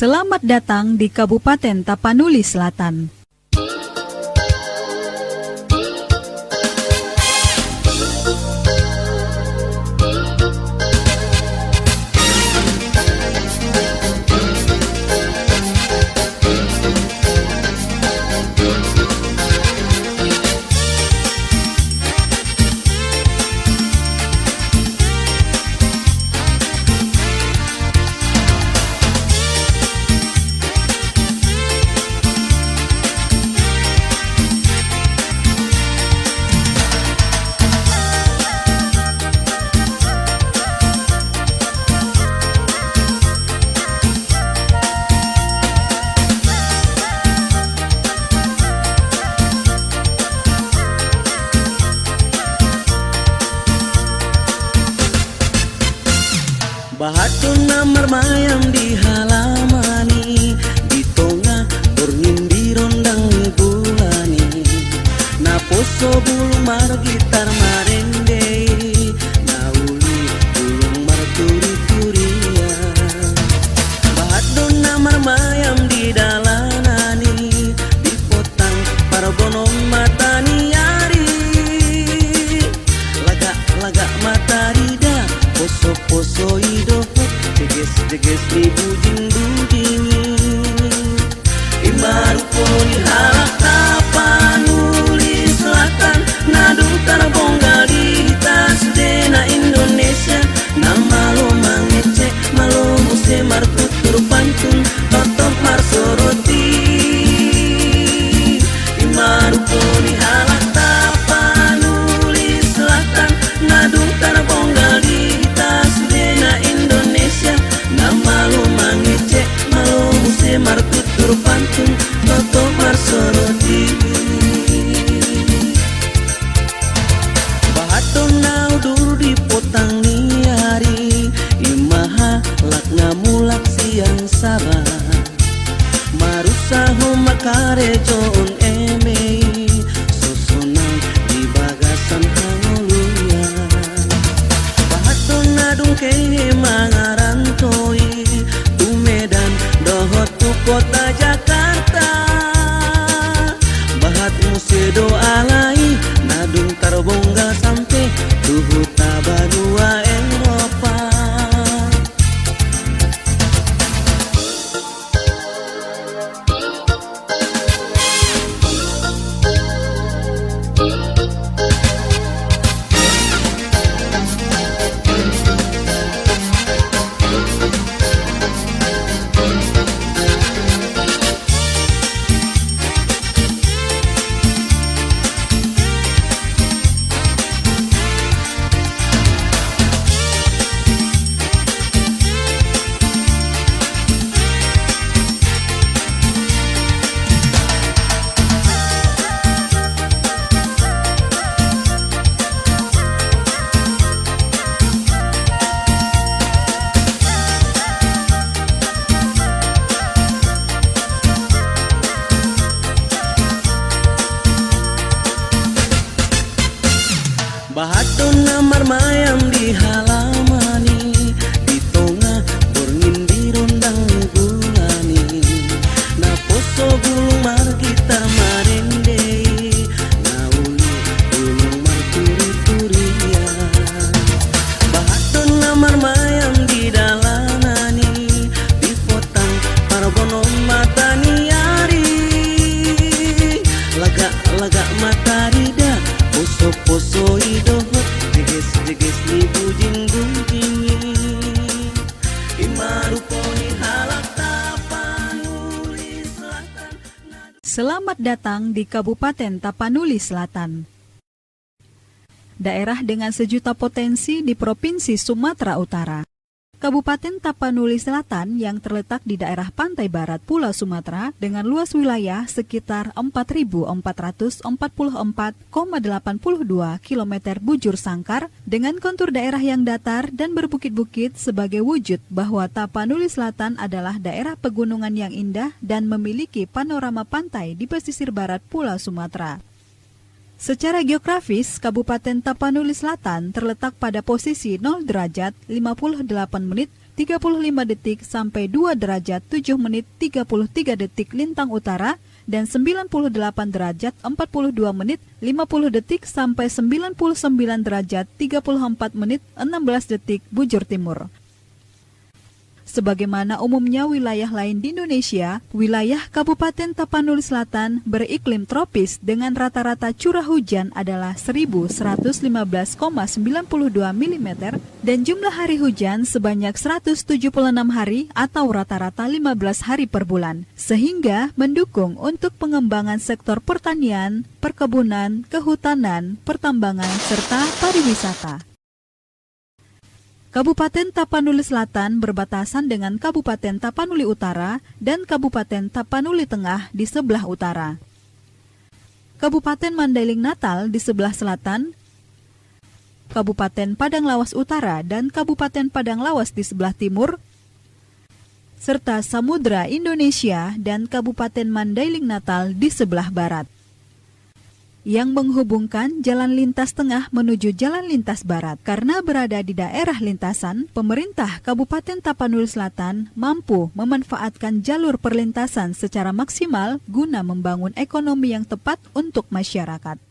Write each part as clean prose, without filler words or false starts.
Selamat datang di Kabupaten Tapanuli Selatan. Bahatuna marmayam di halamani, di tonga turnin rondang bulani, na poso bulu mar gitar marende, na uli bulung mar turi-turia. Bahatuna marmayam di dalanani, di potang pargonong matani ari, laga matarida, poso-poso jeges ni bujing-bujingi Imarupo ni halak Tapanuli Selatan, Nadung tarbonggal di tas dena Indonesia. Nama lo mangece, malo muse martutur pantun, totok marsoroti. Imarupo ni halak Tapanuli Selatan, Nadung tarbonggal di tas dena Indonesia. Nama lo mangece, malo muse martutur pantun, toto marsoroti. Bahaton naudur di potang niari, imaha lak ngamulak siang sabar. Marusaho makare joon emei, sosonang di bagasan hangoluya. Bahaton nadung kehe mangarantoi, tu Medan dohot tu kota Jakarta. Bahat musedo alai, nadung tarbonggal sampai tuhu tabanua Eropa. Bahaton namar mayam di halamani, di tonga borngin di rondang bulani, na poso bulung mar gitar marende, na uli bulung mar turi-turia. Bahaton namar mayam di dalanani, di potang pargonong matani ari, laga matarida, poso-poso idohot, jeges ni bujing-bujingi. Imarupo ni halak Tapanuli Selatan. Selamat datang di Kabupaten Tapanuli Selatan. Daerah dengan sejuta potensi di Provinsi Sumatera Utara. Kabupaten Tapanuli Selatan yang terletak di daerah pantai barat Pulau Sumatera dengan luas wilayah sekitar 4.444,82 km bujur sangkar dengan kontur daerah yang datar dan berbukit-bukit sebagai wujud bahwa Tapanuli Selatan adalah daerah pegunungan yang indah dan memiliki panorama pantai di pesisir barat Pulau Sumatera. Secara geografis, Kabupaten Tapanuli Selatan terletak pada posisi 0 derajat 58 menit 35 detik sampai 2 derajat 7 menit 33 detik lintang utara dan 98 derajat 42 menit 50 detik sampai 99 derajat 34 menit 16 detik bujur timur. Sebagaimana umumnya wilayah lain di Indonesia, wilayah Kabupaten Tapanuli Selatan beriklim tropis dengan rata-rata curah hujan adalah 1.115,92 mm dan jumlah hari hujan sebanyak 176 hari atau rata-rata 15 hari per bulan, sehingga mendukung untuk pengembangan sektor pertanian, perkebunan, kehutanan, pertambangan, serta pariwisata. Kabupaten Tapanuli Selatan berbatasan dengan Kabupaten Tapanuli Utara dan Kabupaten Tapanuli Tengah di sebelah utara. Kabupaten Mandailing Natal di sebelah selatan, Kabupaten Padang Lawas Utara dan Kabupaten Padang Lawas di sebelah timur, serta Samudra Indonesia dan Kabupaten Mandailing Natal di sebelah barat, yang menghubungkan jalan lintas tengah menuju jalan lintas barat. Karena berada di daerah lintasan, pemerintah Kabupaten Tapanuli Selatan mampu memanfaatkan jalur perlintasan secara maksimal guna membangun ekonomi yang tepat untuk masyarakat.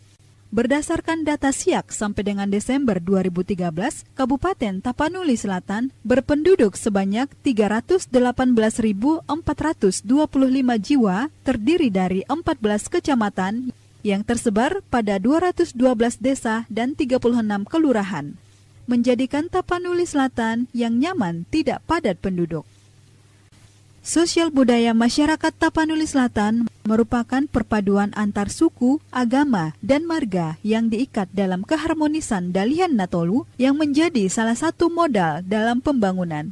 Berdasarkan data SIAK sampai dengan Desember 2013, Kabupaten Tapanuli Selatan berpenduduk sebanyak 318.425 jiwa, terdiri dari 14 kecamatan yang tersebar pada 212 desa dan 36 kelurahan, menjadikan Tapanuli Selatan yang nyaman tidak padat penduduk. Sosial budaya masyarakat Tapanuli Selatan merupakan perpaduan antar suku, agama, dan marga yang diikat dalam keharmonisan Dalihan Natolu yang menjadi salah satu modal dalam pembangunan.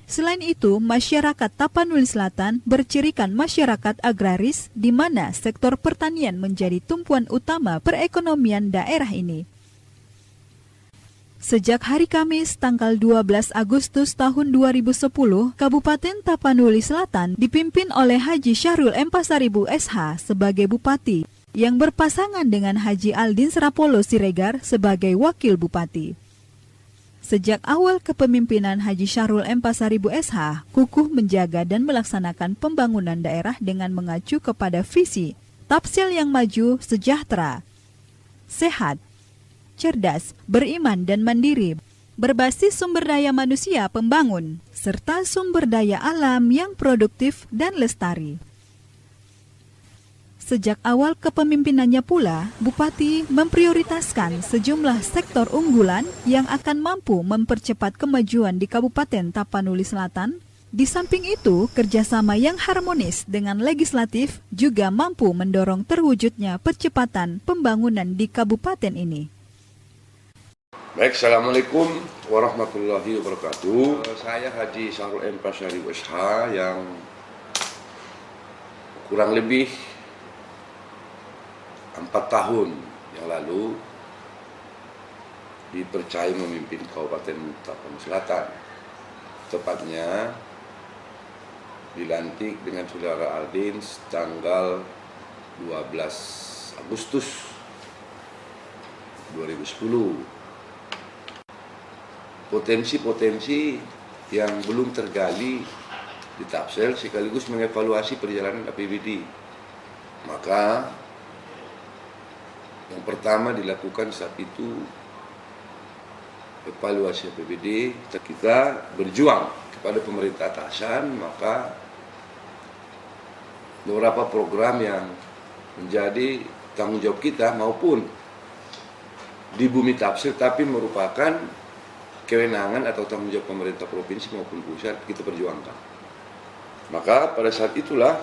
Selain itu, masyarakat Tapanuli Selatan bercirikan masyarakat agraris di mana sektor pertanian menjadi tumpuan utama perekonomian daerah ini. Sejak hari Kamis tanggal 12 Agustus tahun 2010, Kabupaten Tapanuli Selatan dipimpin oleh Haji Syahrul Empasaribu SH sebagai Bupati, yang berpasangan dengan Haji Aldin Serapolo Siregar sebagai Wakil Bupati. Sejak awal kepemimpinan Haji Syahrul Empasaribu SH, kukuh menjaga dan melaksanakan pembangunan daerah dengan mengacu kepada visi Tapsil yang maju, sejahtera, sehat, cerdas, beriman dan mandiri, berbasis sumber daya manusia pembangun, serta sumber daya alam yang produktif dan lestari. Sejak awal kepemimpinannya pula, Bupati memprioritaskan sejumlah sektor unggulan yang akan mampu mempercepat kemajuan di Kabupaten Tapanuli Selatan. Di samping itu, kerjasama yang harmonis dengan legislatif juga mampu mendorong terwujudnya percepatan pembangunan di kabupaten ini. Baik, Assalamualaikum warahmatullahi wabarakatuh. Saya Haji Syahrul Empasaribu SH yang kurang lebih 4 tahun yang lalu dipercaya memimpin Kabupaten Tapanuli Selatan. Tepatnya dilantik dengan Saudara Aldin tanggal 12 Agustus 2010. Potensi-potensi yang belum tergali di Tapsel sekaligus mengevaluasi perjalanan APBD. Maka yang pertama dilakukan saat itu evaluasi APBD. Kita berjuang kepada pemerintah atasan, maka beberapa program yang menjadi tanggung jawab kita maupun di bumi Tapsel tapi merupakan kewenangan atau tanggung jawab pemerintah provinsi maupun pusat kita perjuangkan. Maka pada saat itulah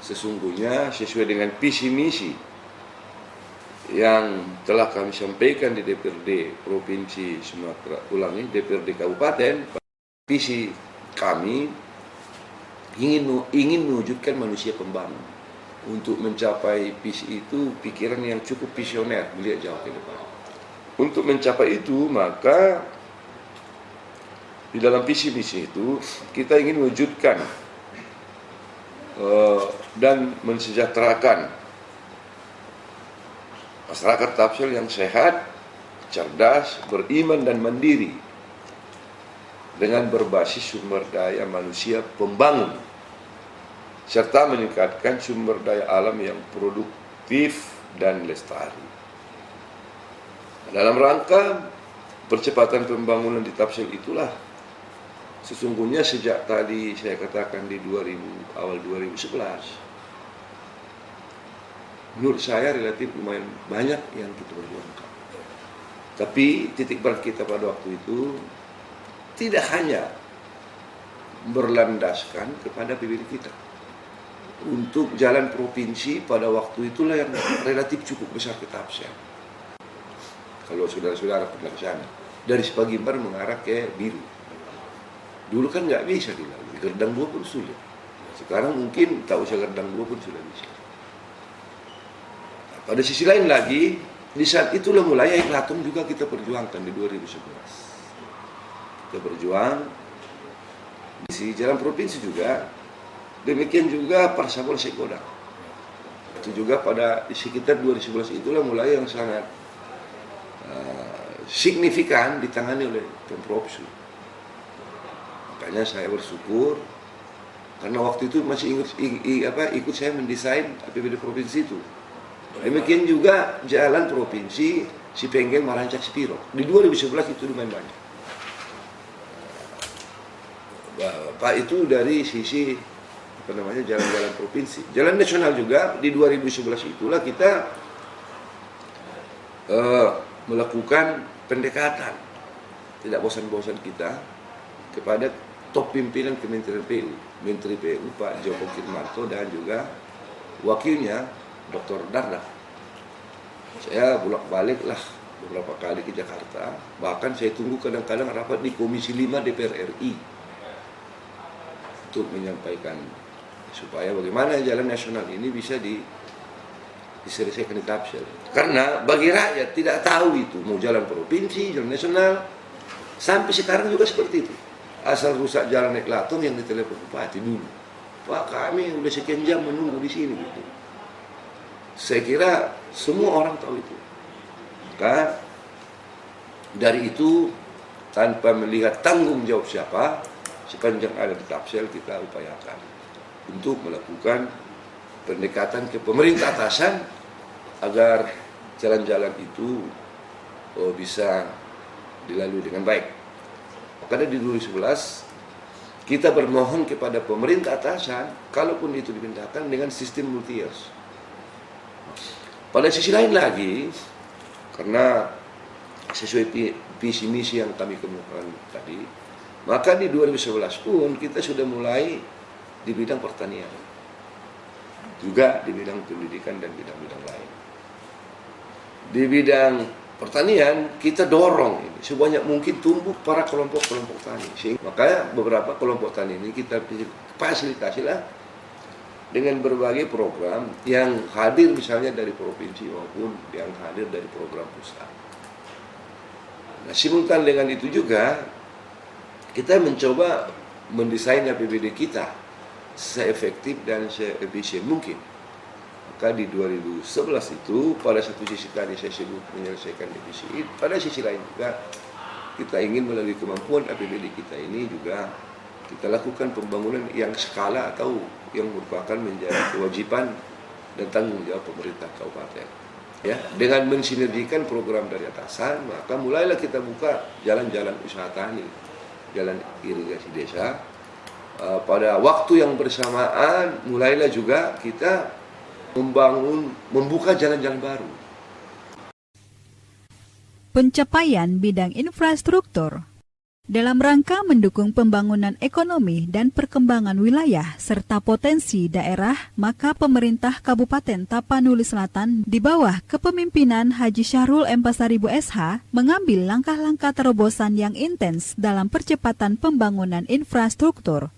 sesungguhnya sesuai dengan visi misi yang telah kami sampaikan di DPRD Provinsi Sumatera, DPRD Kabupaten, visi kami ingin mewujudkan manusia pembangun. Untuk mencapai visi itu, pikiran yang cukup visioner, melihat jauh ke depan. Untuk mencapai itu, maka di dalam visi misi itu kita ingin mewujudkan dan mensejahterakan masyarakat Tapsel yang sehat, cerdas, beriman dan mandiri. dengan berbasis sumber daya manusia pembangun serta meningkatkan sumber daya alam yang produktif dan lestari. Dalam rangka percepatan pembangunan di Tapsel itulah sesungguhnya sejak tadi saya katakan di awal 2011, menurut saya relatif lumayan banyak yang kita perjuangkan. Tapi titik berat kita pada waktu itu tidak hanya berlandaskan kepada PBD kita. Untuk jalan provinsi pada waktu itulah yang relatif cukup besar ke Tapsel. Kalau saudara-saudara pernah ke sana, dari Sepagimbar mengarah ke Biru. Dulu kan nggak bisa dilalui, Gerdang 2 pun sulit. Sekarang mungkin tak usah Gerdang 2 pun sudah bisa. Nah, pada sisi lain lagi, di saat itulah mulai Air Latung juga kita perjuangkan di 2011. Kita berjuang di jalan provinsi juga, demikian juga Parsabol Sekodang. Itu juga pada sekitar 2011 itulah mulai yang sangat signifikan ditangani oleh Pemprov Su. Makanya saya bersyukur karena waktu itu masih ikut saya mendesain APBD provinsi itu. Demikian juga jalan provinsi Sipenggeng, Marancak, Sipiro. Di 2011 itu lumayan banyak. Pak itu dari sisi jalan-jalan provinsi. Jalan nasional juga di 2011 itulah kita melakukan pendekatan tidak bosan-bosan kita kepada top pimpinan Kementerian PU, Menteri PU Pak Joko Kirmanto dan juga wakilnya Dr. Dardak. Saya bolak-balik lah beberapa kali ke Jakarta, bahkan saya tunggu kadang-kadang rapat di Komisi 5 DPR RI untuk menyampaikan supaya bagaimana jalan nasional ini bisa diselesaikan di Tapsel. Karena bagi rakyat tidak tahu itu mau jalan provinsi, jalan nasional, sampai sekarang juga seperti itu. Asal rusak jalan Air Latung yang ditelepon bupati dulu, Pak kami udah sekian jam menunggu di sini gitu. Saya kira semua orang tahu itu. Maka dari itu tanpa melihat tanggung jawab siapa, sepanjang ada di Tapsel kita upayakan untuk melakukan pendekatan ke pemerintah atasan agar jalan-jalan itu bisa dilalui dengan baik. Karena di 2011 kita bermohon kepada pemerintah atasan, kalaupun itu dipindahkan dengan sistem multi-years. Pada sisi lain lagi, karena sesuai visi misi yang kami kemukakan tadi, maka di 2011 pun kita sudah mulai di bidang pertanian, juga di bidang pendidikan dan bidang-bidang lain. Di bidang pertanian kita dorong ini sebanyak mungkin tumbuh para kelompok-kelompok tani. Makanya beberapa kelompok tani ini kita fasilitasilah dengan berbagai program yang hadir misalnya dari provinsi maupun yang hadir dari program pusat. Nah, simultan dengan itu juga kita mencoba mendesain APBD kita seefektif dan seefisien mungkin. Maka di 2011 itu pada satu sisi tadi saya sebut menyelesaikan defisit, pada sisi lain juga kita ingin melalui kemampuan APBD kita ini juga kita lakukan pembangunan yang skala atau yang merupakan menjadi kewajiban dan tanggung jawab pemerintah kabupaten. Ya, dengan mensinergikan program dari atasan, maka mulailah kita buka jalan-jalan usaha tani, jalan irigasi desa. Pada waktu yang bersamaan mulailah juga kita membuka jalan-jalan baru. Pencapaian bidang infrastruktur dalam rangka mendukung pembangunan ekonomi dan perkembangan wilayah serta potensi daerah, maka pemerintah Kabupaten Tapanuli Selatan di bawah kepemimpinan Haji Syahrul Empasaribu SH mengambil langkah-langkah terobosan yang intens dalam percepatan pembangunan infrastruktur.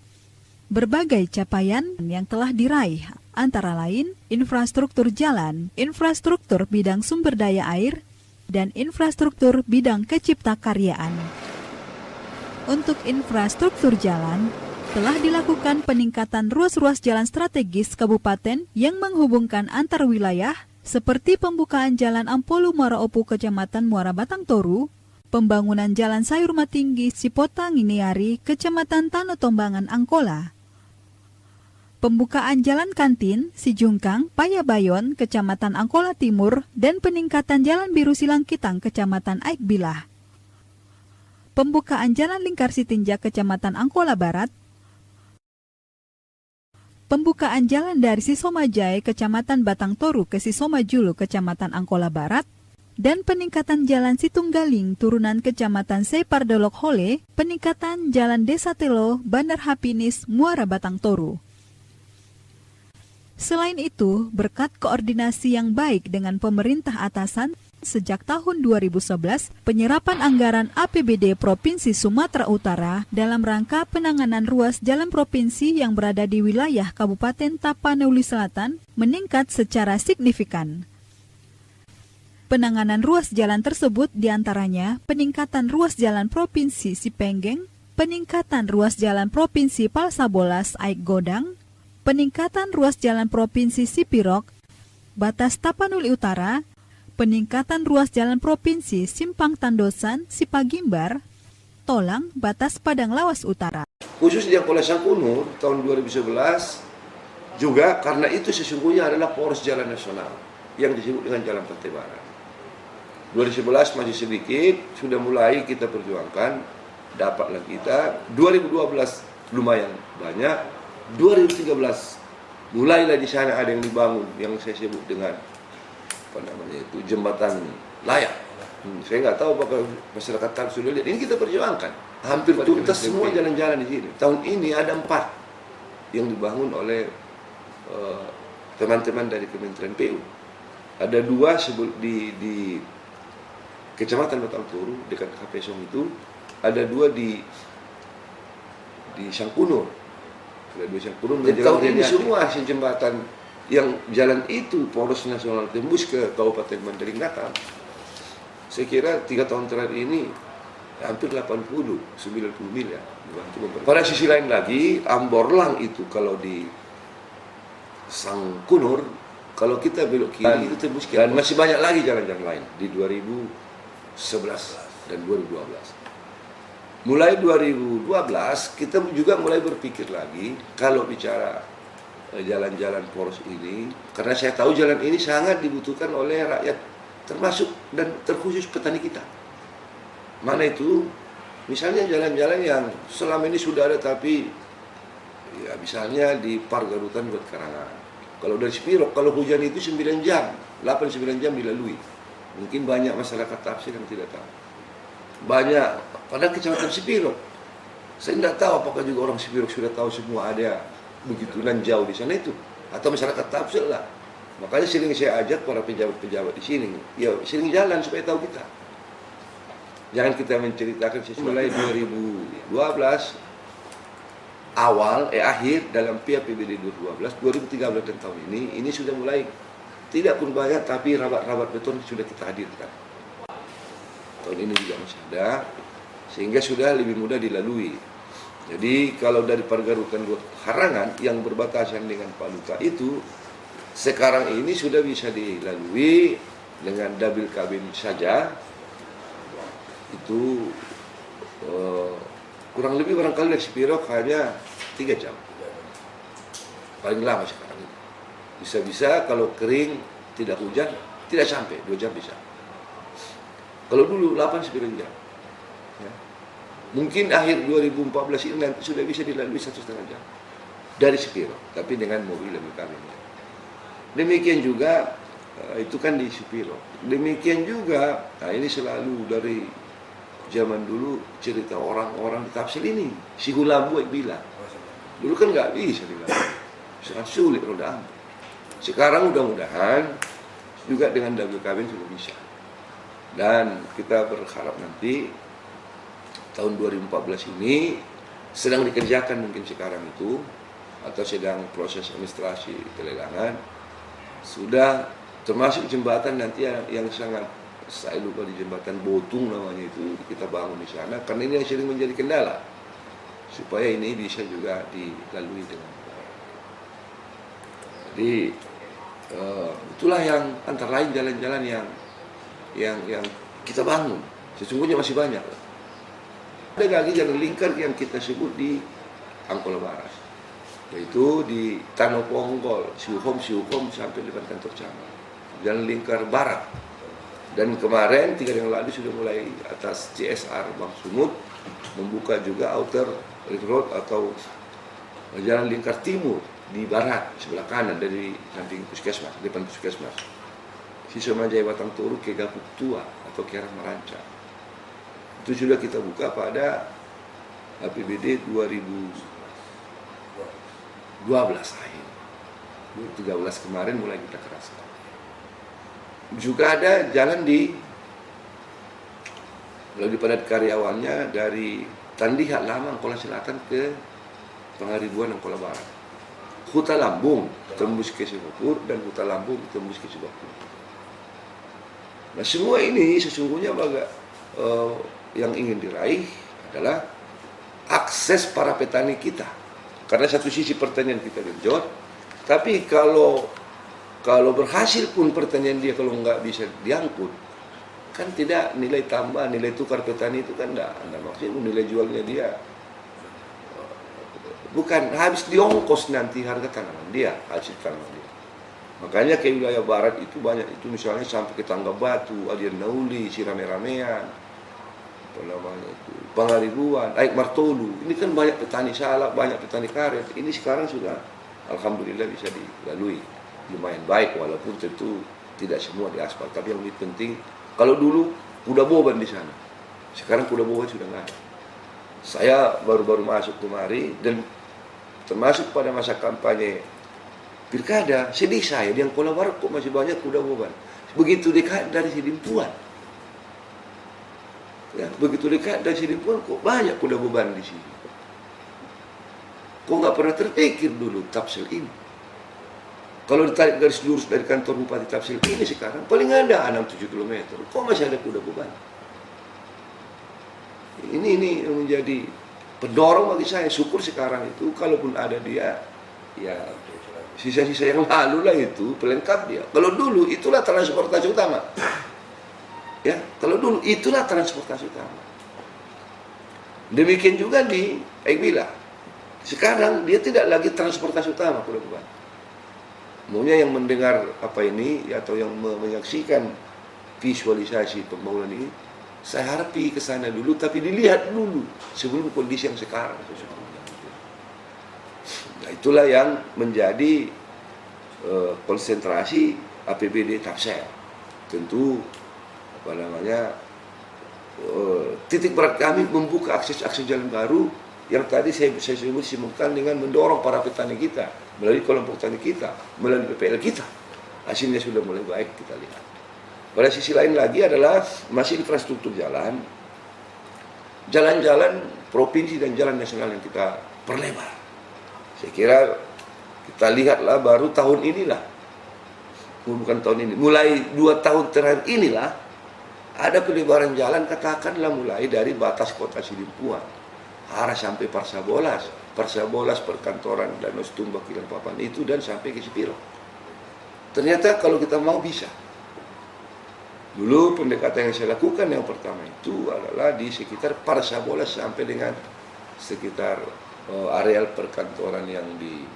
Berbagai capaian yang telah diraih antara lain infrastruktur jalan, infrastruktur bidang sumber daya air, dan infrastruktur bidang keciptakaryaan. Untuk infrastruktur jalan, telah dilakukan peningkatan ruas-ruas jalan strategis kabupaten yang menghubungkan antar wilayah seperti pembukaan Jalan Ampolu Muara Opu Kecamatan Muara Batang Toru, pembangunan Jalan Sayur Matinggi Sipotang Iniari, Kecamatan Tanotombangan, Angkola. Pembukaan Jalan Kantin Sijungkang, Payabayon, Kecamatan Angkola Timur, dan peningkatan Jalan Biru Silangkitang, Kecamatan Aikbilah. Pembukaan Jalan Lingkar Sitinjak, Kecamatan Angkola Barat. Pembukaan jalan dari Sisomajai, Kecamatan Batang Toru ke Sisomajulu, Kecamatan Angkola Barat. Dan peningkatan Jalan Situnggaling, turunan Kecamatan Separdolok Hole, peningkatan Jalan Desa Telo, Bandar Hapinis, Muara Batang Toru. Selain itu, berkat koordinasi yang baik dengan pemerintah atasan, sejak tahun 2011, penyerapan anggaran APBD Provinsi Sumatera Utara dalam rangka penanganan ruas jalan provinsi yang berada di wilayah Kabupaten Tapanuli Selatan meningkat secara signifikan. Penanganan ruas jalan tersebut diantaranya peningkatan ruas jalan Provinsi Sipenggeng, peningkatan ruas jalan Provinsi Palsabolas Aik Godang, peningkatan ruas jalan Provinsi Sipirok, Batas Tapanuli Utara, peningkatan ruas jalan Provinsi Simpang Tandosan, Sipagimbar, Tolang, Batas Padang Lawas Utara. Khusus di Angkola Sangkunur tahun 2011 juga karena itu sesungguhnya adalah poros jalan nasional yang disebut dengan Jalan Pantai Barat. 2011 masih sedikit, sudah mulai kita perjuangkan, dapatlah kita. 2012 lumayan banyak. 2013 mulailah di sana ada yang dibangun yang saya sebut dengan apa namanya itu jembatan layak. Saya nggak tahu apakah masyarakat tahu sudah lihat. Ini kita perjuangkan. Hampir tuntas semua jalan-jalan di sini. Tahun ini ada 4 yang dibangun oleh teman-teman dari Kementerian PU. Ada 2 di Kecamatan Batang Toru dekat Kapesong itu. Ada 2 di Sangkunur. Jadi tahun ini semua hasil jembatan yang jalan itu poros nasional tembus ke Kabupaten Mandailing Natal. Saya kira 3 tahun terakhir ini hampir 80-90 miliar. Pada sisi lain lagi, Amborlang itu kalau di Sangkunur, kalau kita belok kiri itu tembus kiri. Dan masih banyak lagi jalan-jalan lain di 2011 dan 2012. Mulai 2012 kita juga mulai berpikir lagi kalau bicara jalan-jalan poros ini, karena saya tahu jalan ini sangat dibutuhkan oleh rakyat termasuk dan terkhusus petani kita. Mana itu? Misalnya jalan-jalan yang selama ini sudah ada tapi ya misalnya di Pargarutan buat Karangan. Kalau dari Spirok kalau hujan itu 9 jam, 8-9 jam dilalui. Mungkin banyak masyarakat tafsir yang tidak tahu. Banyak pada Kecamatan Sipirok. Saya tidak tahu apakah juga orang Sipirok sudah tahu semua ada begitu nan jauh di sana itu atau masyarakat tafsir lah. Makanya sering saya ajak para pejabat-pejabat di sini, ya sering jalan supaya tahu kita. Jangan kita menceritakan sesuatu. Mulai 2012 akhir dalam PAPBD 2012, 2013 dan tahun ini sudah mulai tidak pun banyak tapi rabat-rabat beton sudah kita hadirkan. Tahun ini juga masih ada, sehingga sudah lebih mudah dilalui. Jadi kalau dari Pargarutan buat Harangan yang berbatasan dengan Paluka itu, sekarang ini sudah bisa dilalui dengan double kabin saja. Itu kurang lebih barangkali dari Sipirok hanya 3 jam. Paling lama sekarang ini. Bisa-bisa kalau kering, tidak hujan, tidak sampai 2 jam bisa. Kalau dulu 8-9 jam. Ya. Mungkin akhir 2014 ini nanti sudah bisa dilalui 1,5 jam. Dari Sipirok, tapi dengan mobil lebih kami. Demikian juga, itu kan di Sipirok. Demikian juga, nah ini selalu dari zaman dulu cerita orang-orang di tafsir ini. Si Hulambu bilang, dulu kan nggak bisa dilalui. Sangat sulit roda. Sekarang mudah-mudahan juga dengan double cabin sudah bisa. Dan kita berharap nanti tahun 2014 ini sedang dikerjakan mungkin sekarang itu atau sedang proses administrasi pelelangan sudah termasuk jembatan nanti yang sangat saya lupa di jembatan Botung namanya itu kita bangun di sana karena ini yang sering menjadi kendala supaya ini bisa juga dilalui dengan baik. Jadi itulah yang antara lain jalan-jalan yang kita bangun Sesungguhnya masih banyak. Ada lagi jalan lingkar yang kita sebut di Angkola Barat, yaitu di Tanoponggol, Siuhom sampai depan kantor camat. Jalan lingkar Barat. Dan kemarin 3 hari yang lalu sudah mulai atas CSR Bang Sumut membuka juga outer ring road atau jalan lingkar timur di barat sebelah kanan dari samping puskesmas, depan puskesmas. Sisa Majaya Batang Toru ke Gapuk Tua atau ke arah Meranca. Itu sudah kita buka pada APBD 2012 akhir. 2013 kemarin mulai kita keraskan. Juga ada jalan lebih padat karyawannya dari Tandihat Lama Angkola Selatan ke Pangaribuan Angkola Barat. Huta Lambung tembus ke Singapura dan Huta Lambung tembus ke Singapura. Nah semua ini sesungguhnya yang ingin diraih adalah akses para petani kita. Karena satu sisi pertanian kita genjot, tapi kalau berhasil pun pertanian dia kalau nggak bisa diangkut, kan tidak nilai tambah, nilai tukar petani itu kan enggak maksudnya nilai jualnya dia bukan habis diongkos nanti harga tanaman dia, hasil tanaman dia. Makanya ke wilayah barat itu banyak itu misalnya sampai ke Tangga Batu, Adian Nauli, Sirame-ramean, apa namanya itu, Pangaribuan, Aik Martolu. Ini kan banyak petani salak, banyak petani karet. Ini sekarang sudah alhamdulillah bisa dilalui lumayan baik walaupun tentu tidak semua di aspal. Tapi yang lebih penting kalau dulu kuda boban di sana, sekarang kuda boban sudah nggak ada. Saya baru-baru masuk kemari dan termasuk pada masa kampanye pilkada, sedih saya di Angkola Barat kok masih banyak kuda boban. Begitu dekat dari Sidimpuan, ya, begitu dekat dari Sidimpuan kok banyak kuda boban di sini. Kok nggak pernah terpikir dulu Tapsil ini? Kalau ditarik garis lurus dari kantor Bupati Tapsil ini sekarang paling ada 6-7 km. Kok masih ada kuda beban? Ini yang menjadi pendorong bagi saya. Syukur sekarang itu kalaupun ada dia, ya sisa-sisa yang lalu lah itu pelengkap dia. Kalau dulu itulah transportasi utama. Ya, kalau dulu itulah transportasi utama. Demikian juga di Aikbila. Sekarang dia tidak lagi transportasi utama kuda beban. Maunya yang mendengar apa ini atau yang menyaksikan visualisasi pembangunan ini, saya harap pergi ke sana dulu, tapi dilihat dulu sebelum kondisi yang sekarang. Nah, itulah yang menjadi konsentrasi APBD Tapsel. Tentu apa namanya titik berat kami membuka akses-akses jalan baru yang tadi saya sebut simultan dengan mendorong para petani kita melalui kelompok tani kita, melalui PPL kita. Hasilnya sudah mulai baik kita lihat. Pada sisi lain lagi adalah masih infrastruktur jalan, jalan-jalan provinsi dan jalan nasional yang kita perlebar. Saya kira kita lihatlah baru tahun inilah, bukan tahun ini, mulai 2 tahun terakhir inilah ada pelebaran jalan katakanlah mulai dari batas kota Sidimpuan arah sampai Parsabolas perkantoran Danau Setumba Kilang Papan itu dan sampai ke Sipiro. Ternyata kalau kita mau bisa. Dulu pendekatan yang saya lakukan yang pertama itu adalah di sekitar Parsabolas sampai dengan sekitar areal perkantoran yang di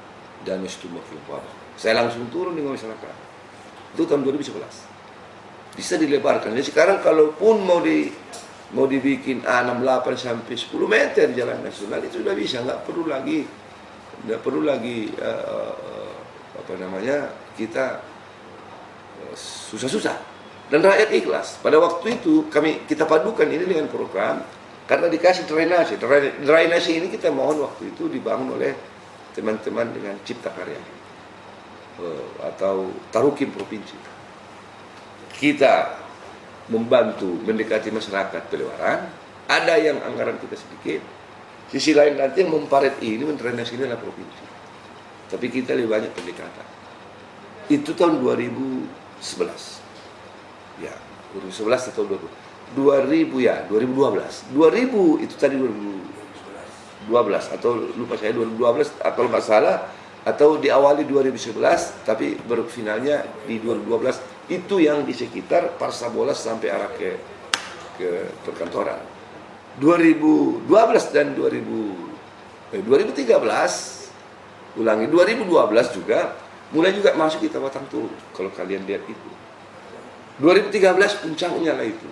Danau Setumba Kilang Papan. Saya langsung turun dengan masyarakat. Itu tahun 2011. Bisa dilebarkan. Jadi sekarang kalaupun mau dibikin A68 sampai 10 meter jalan nasional itu sudah bisa, nggak perlu lagi apa namanya kita susah-susah dan rakyat ikhlas. Pada waktu itu kita padukan ini dengan program karena dikasih drainase ini kita mohon waktu itu dibangun oleh teman-teman dengan Cipta Karya atau Tarukim Provinsi. Kita membantu mendekati masyarakat pelebaran, ada yang anggaran kita sedikit, sisi lain nanti yang memparet ini, mendrainase ini adalah provinsi. Tapi kita lebih banyak pendekatan. Itu tahun 2011. Ya, 2011 atau 2000 ya, 2012. 2000 itu tadi 2012 atau lupa saya 2012 kalau nggak salah atau diawali 2011 tapi berfinalnya di 2012. Itu yang di sekitar Parsabolas sampai arah ke ke perkantoran. 2012 dan 2013, ulangi 2012 juga mulai juga masuk kita Batang Toru. Kalau kalian lihat itu, 2013 puncaknya lah itu.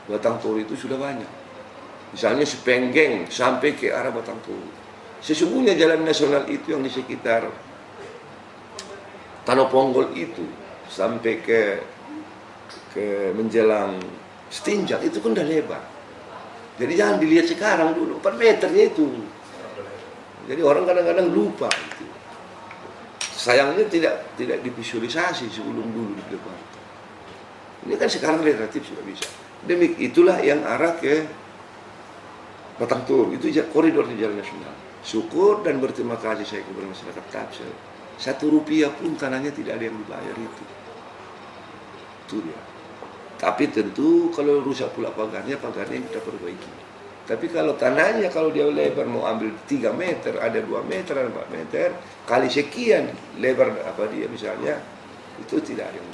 Batang Toru itu sudah banyak. Misalnya Sepenggeng sampai ke arah Batang Toru. Sesungguhnya jalan nasional itu yang di sekitar Tanoponggol itu sampai ke menjelang Setinjak itu kan udah lebar. Jadi jangan dilihat sekarang dulu, 4 meternya itu. Jadi orang kadang-kadang lupa itu. Sayangnya tidak divisualisasi sebelum dulu di depan. Ini kan sekarang relatif sudah bisa. Itulah yang arah ke Batang Toru, itu koridor di jalan nasional. Syukur dan berterima kasih saya kepada masyarakat Tapsel. 1 rupiah pun tanahnya tidak ada yang dibayar itu. Itu dia. Tapi tentu kalau rusak pula pagarnya kita perbaiki. Tapi kalau tanahnya, kalau dia lebar mau ambil 3 meter, ada 2 meter, ada 4 meter, kali sekian lebar apa dia misalnya, itu tidak ada yang